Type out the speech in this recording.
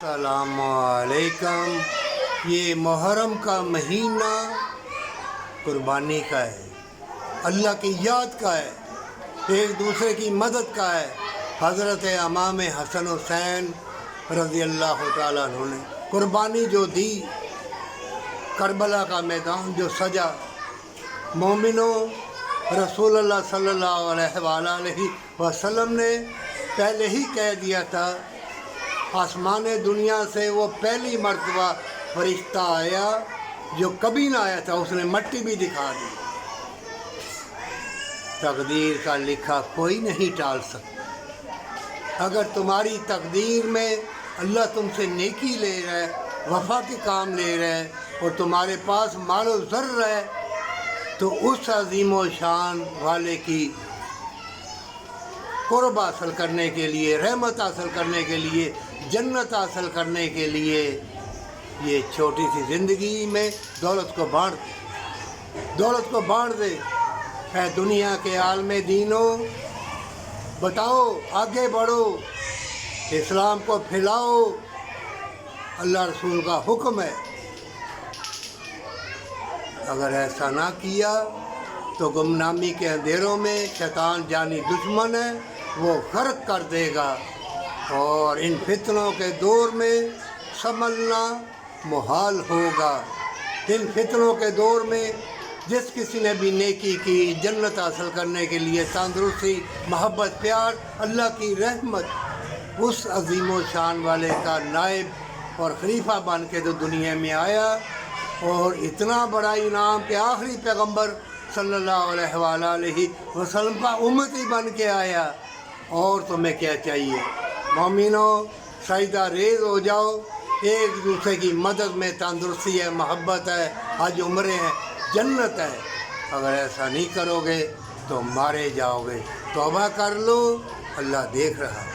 السلام علیکم۔ یہ محرم کا مہینہ قربانی کا ہے، اللہ کی یاد کا ہے، ایک دوسرے کی مدد کا ہے۔ حضرت امام حسن حسین رضی اللہ تعالیٰ عنہ نے قربانی جو دی، کربلا کا میدان جو سجا، مومنوں رسول اللہ صلی اللہ علیہ وسلم نے پہلے ہی کہہ دیا تھا، آسمان دنیا سے وہ پہلی مرتبہ فرشتہ آیا جو کبھی نہ آیا تھا، اس نے مٹی بھی دکھا دی۔ تقدیر کا لکھا کوئی نہیں ٹال سکتا۔ اگر تمہاری تقدیر میں اللہ تم سے نیکی لے رہا ہے، وفا کے کام لے رہا ہے، اور تمہارے پاس مال و زر ہے، تو اس عظیم و شان والے کی قرب حاصل کرنے کے لیے، رحمت حاصل کرنے کے لیے، جنت حاصل کرنے کے لیے یہ چھوٹی سی زندگی میں دولت کو بانٹ دے۔ اے دنیا کے عالم دینوں، بتاؤ، آگے بڑھو، اسلام کو پھیلاؤ، اللہ رسول کا حکم ہے۔ اگر ایسا نہ کیا تو گمنامی کے اندھیروں میں شیطان جانی دشمن ہے، وہ غرق کر دے گا، اور ان فتنوں کے دور میں سنبھلنا محال ہوگا۔ ان فتنوں کے دور میں جس کسی نے بھی نیکی کی، جنت حاصل کرنے کے لیے تندرستی، محبت، پیار، اللہ کی رحمت، اس عظیم و شان والے کا نائب اور خلیفہ بن کے تو دنیا میں آیا، اور اتنا بڑا انعام کہ آخری پیغمبر صلی اللہ علیہ وسلم کا امتی بن کے آیا۔ اور تمہیں کیا چاہیے؟ مومنوں، سجدہ ریز ہو جاؤ، ایک دوسرے کی مدد میں تندرستی ہے، محبت ہے، حج عمرے ہیں، جنت ہے۔ اگر ایسا نہیں کرو گے تو مارے جاؤ گے۔ توبہ کر لو، اللہ دیکھ رہا ہے۔